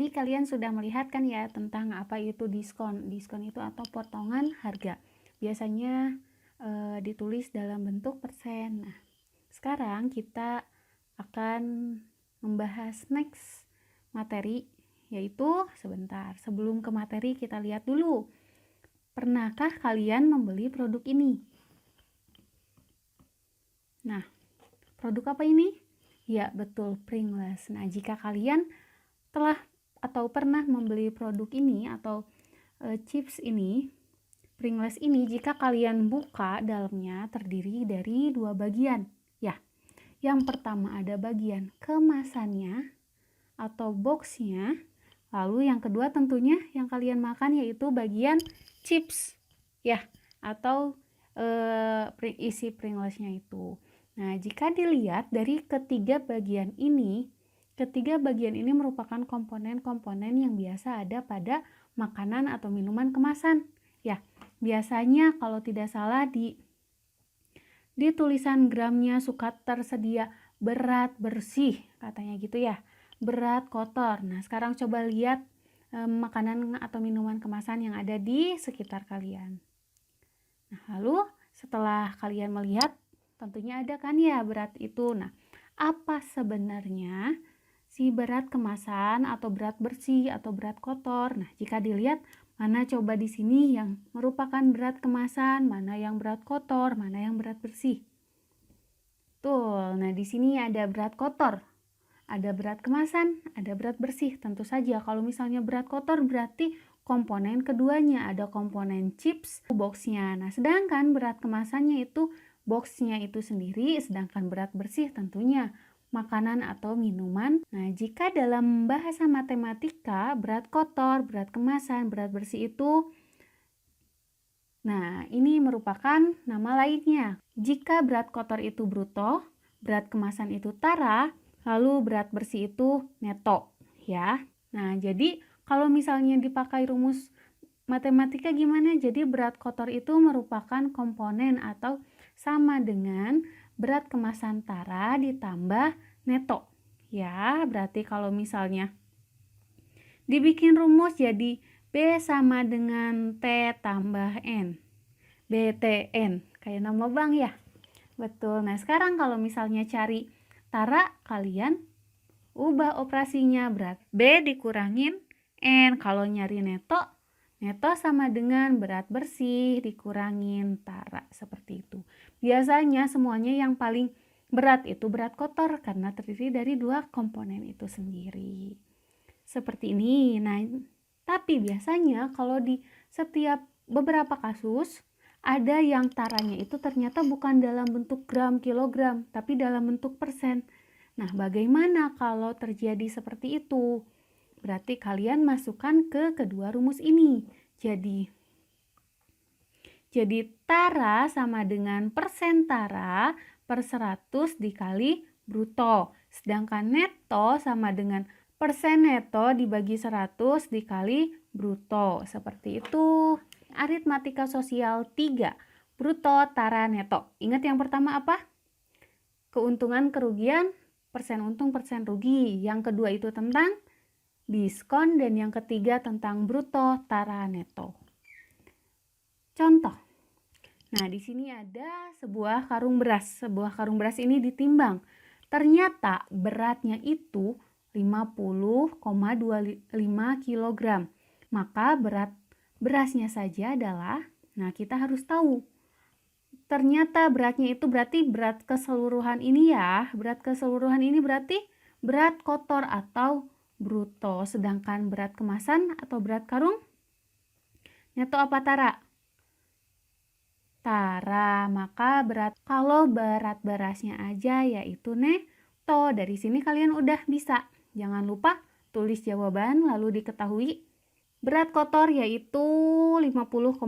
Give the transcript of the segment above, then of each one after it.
tadi kalian sudah melihat kan ya tentang apa itu diskon. Diskon itu atau potongan harga. Biasanya ditulis dalam bentuk persen. Nah, sekarang kita akan membahas next materi, yaitu sebentar. Sebelum ke materi kita lihat dulu. Pernahkah kalian membeli produk ini? Nah, produk apa ini? Ya, betul, Pringles. Nah, jika kalian telah atau pernah membeli produk ini atau chips ini, Pringles ini, jika kalian buka, dalamnya terdiri dari 2 bagian. Ya, yang pertama ada bagian kemasannya atau boxnya. Lalu yang kedua tentunya yang kalian makan yaitu bagian chips. Ya, atau isi Pringlesnya itu. Nah, jika dilihat dari ketiga bagian ini merupakan komponen-komponen yang biasa ada pada makanan atau minuman kemasan. Ya, biasanya kalau tidak salah di tulisan gramnya suka tersedia berat bersih, katanya gitu ya. Berat kotor. Nah, sekarang coba lihat makanan atau minuman kemasan yang ada di sekitar kalian. Nah, lalu setelah kalian melihat, tentunya ada kan ya berat itu. Nah, apa sebenarnya si berat kemasan atau berat bersih atau berat kotor? Nah, jika dilihat, mana coba di sini yang merupakan berat kemasan, mana yang berat kotor, mana yang berat bersih? Tuh, nah di sini ada berat kotor, ada berat kemasan, ada berat bersih. Tentu saja kalau misalnya berat kotor berarti komponen keduanya, ada komponen chips, boxnya. Nah, sedangkan berat kemasannya itu boxnya itu sendiri, sedangkan berat bersih tentunya makanan atau minuman. Nah, jika dalam bahasa matematika, berat kotor, berat kemasan, berat bersih itu, nah ini merupakan nama lainnya. Jika berat kotor itu bruto, berat kemasan itu tara, lalu berat bersih itu neto, ya. Nah, jadi kalau misalnya dipakai rumus matematika gimana? Jadi berat kotor itu merupakan komponen atau sama dengan berat kemasan tara ditambah neto. Ya, berarti kalau misalnya dibikin rumus jadi B sama dengan T tambah N. BTN, kayak nama bank ya. Betul. Nah, sekarang kalau misalnya cari tara, kalian ubah operasinya, berat B dikurangin N. Kalau nyari neto, neto sama dengan berat bersih dikurangin tara, seperti itu. Biasanya semuanya yang paling berat itu berat kotor karena terdiri dari 2 komponen itu sendiri. Seperti ini. Nah, tapi biasanya kalau di setiap beberapa kasus ada yang taranya itu ternyata bukan dalam bentuk gram, kilogram, tapi dalam bentuk persen. Nah, bagaimana kalau terjadi seperti itu? Berarti kalian masukkan ke kedua rumus ini. Jadi tara sama dengan persen tara per 100 dikali bruto. Sedangkan neto sama dengan persen neto dibagi 100 dikali bruto. Seperti itu. Aritmatika sosial 3. Bruto, tara, neto. Ingat yang pertama apa? Keuntungan, kerugian, persen untung, persen rugi. Yang kedua itu tentang diskon, dan yang ketiga tentang bruto, tara, neto. Contoh. Nah, di sini ada sebuah karung beras. Sebuah karung beras ini ditimbang. Ternyata beratnya itu 50,25 kg. Maka berat berasnya saja adalah, nah kita harus tahu. Ternyata beratnya itu berarti berat keseluruhan ini ya. Berat keseluruhan ini berarti berat kotor atau bruto. Sedangkan berat kemasan atau berat karung, neto apa tara? Tara. Maka kalau berat berasnya aja yaitu neto. Dari sini kalian udah bisa. Jangan lupa tulis jawaban lalu diketahui berat kotor yaitu 50,25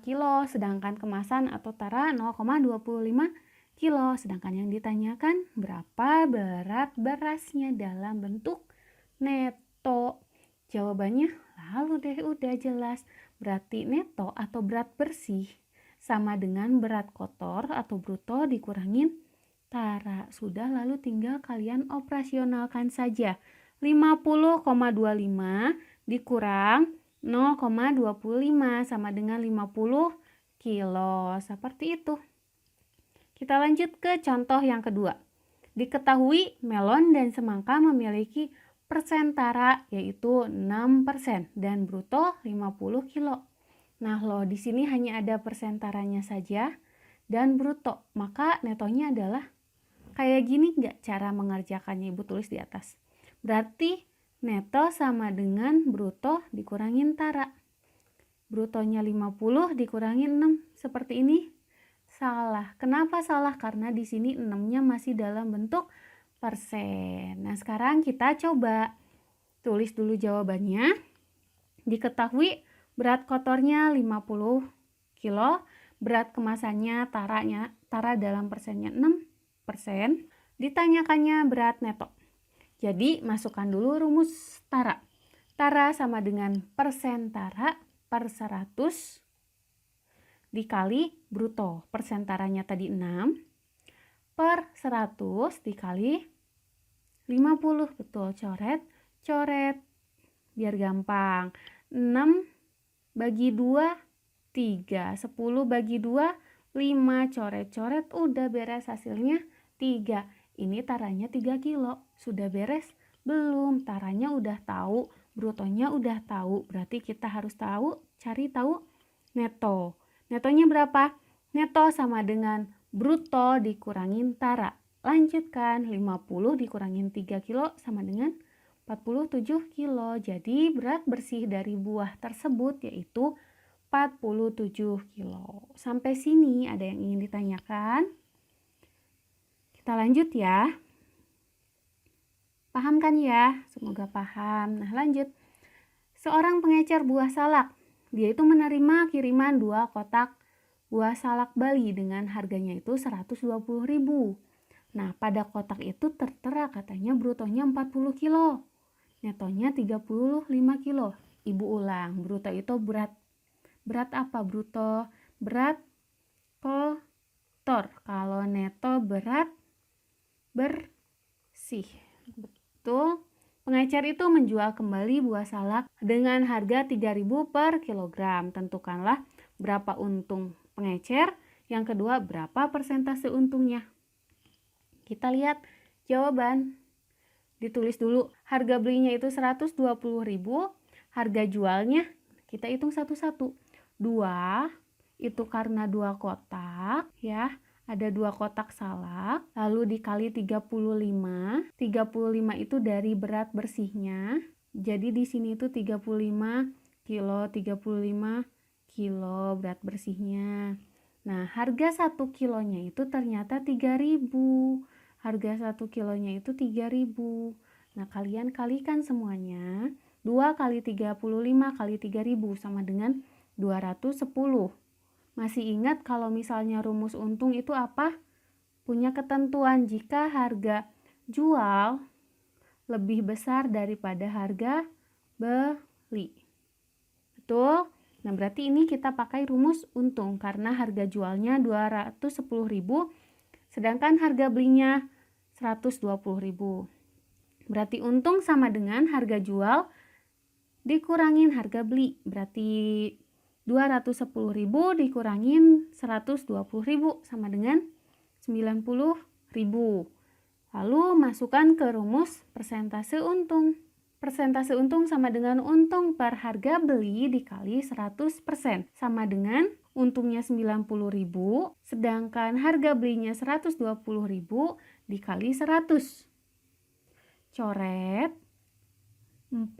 kilo, sedangkan kemasan atau tara 0,25 kilo. Sedangkan yang ditanyakan berapa berat berasnya dalam bentuk neto. Jawabannya lalu deh udah jelas. Berarti neto atau berat bersih sama dengan berat kotor atau bruto dikurangin tara. Sudah, lalu tinggal kalian operasionalkan saja. 50,25 dikurang 0,25 sama dengan 50 kilo. Seperti itu. Kita lanjut ke contoh yang kedua. Diketahui melon dan semangka memiliki persen tara yaitu 6% dan bruto 50 kilo. Nah, loh di sini hanya ada persen taranya saja dan bruto. Maka netonya adalah kayak gini nggak cara mengerjakannya? Ibu tulis di atas. Berarti neto sama dengan bruto dikurangin tara. Brutonya 50 dikurangin 6. Seperti ini. Salah. Kenapa salah? Karena di sini 6-nya masih dalam bentuk persen. Nah, sekarang kita coba tulis dulu jawabannya. Diketahui berat kotornya 50 kilo, berat kemasannya tara dalam persennya 6%. Ditanyakannya berat neto. Jadi, masukkan dulu rumus tara. Tara sama dengan persen tara per 100 dikali bruto. Persen taranya tadi 6 per 100 dikali 50. Betul, coret biar gampang. 6 bagi 2 3, 10 bagi 2 5, coret udah beres, hasilnya 3. Ini taranya 3 kilo. Sudah beres? Belum. Taranya udah tahu, brutonya udah tahu. Berarti kita harus cari tahu neto. Netonya berapa? Neto sama dengan bruto dikurangin tara. Lanjutkan, 50 dikurangin 3 kilo sama dengan 47 kilo. Jadi berat bersih dari buah tersebut yaitu 47 kilo. Sampai sini ada yang ingin ditanyakan? Kita lanjut ya. Paham kan ya? Semoga paham. Nah, lanjut. Seorang pengecer buah salak. Dia itu menerima kiriman 2 kotak buah salak Bali dengan harganya itu 120.000. Nah, pada kotak itu tertera katanya brutonya 40 kilo. Netonya 35 kilo. Ibu ulang, bruto itu berat. Berat apa bruto? Berat kotor. Kalau neto berat bersih. Betul. Pengecer itu menjual kembali buah salak dengan harga 3.000 per kilogram. Tentukanlah berapa untung pengecer. Yang kedua, berapa persentase untungnya. Kita lihat jawaban. Ditulis dulu. Harga belinya itu 120.000. Harga jualnya kita hitung satu-satu. 2 itu karena 2 kotak ya. Ada 2 kotak salak, lalu dikali 35. 35 itu dari berat bersihnya. Jadi di sini itu 35 kilo berat bersihnya. Nah, harga 1 kilonya itu ternyata 3.000. Harga 1 kilonya itu 3.000. Nah, kalian kalikan semuanya. 2 kali 35 kali 3.000 sama dengan 210. Masih ingat kalau misalnya rumus untung itu apa? Punya ketentuan jika harga jual lebih besar daripada harga beli. Betul? Nah, berarti ini kita pakai rumus untung karena harga jualnya 210.000 sedangkan harga belinya 120.000. Berarti untung sama dengan harga jual dikurangin harga beli. Berarti 210.000 dikurangin 120.000 sama dengan 90.000. Lalu masukkan ke rumus persentase untung. Persentase untung sama dengan untung per harga beli dikali 100%. Sama dengan untungnya 90.000 sedangkan harga belinya 120.000 dikali 100. Coret 4,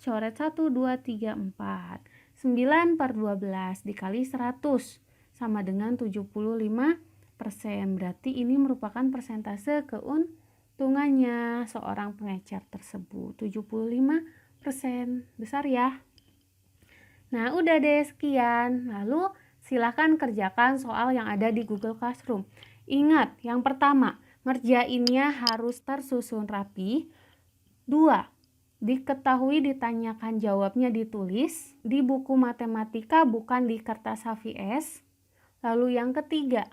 coret 1, 2, 3, 4. 9 per 12 dikali 100 sama dengan 75%. Berarti ini merupakan persentase keuntungannya seorang pengecer tersebut. 75%. Besar ya. Nah, udah deh sekian. Lalu silakan kerjakan soal yang ada di Google Classroom. Ingat, yang pertama, ngerjainnya harus tersusun rapi. 2. Diketahui, ditanyakan, jawabnya ditulis di buku matematika bukan di kertas HVS. Lalu yang ketiga,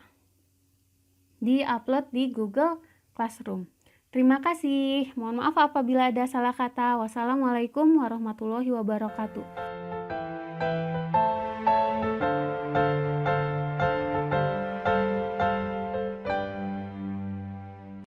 diupload di Google Classroom. Terima kasih. Mohon maaf apabila ada salah kata. Wassalamualaikum warahmatullahi wabarakatuh.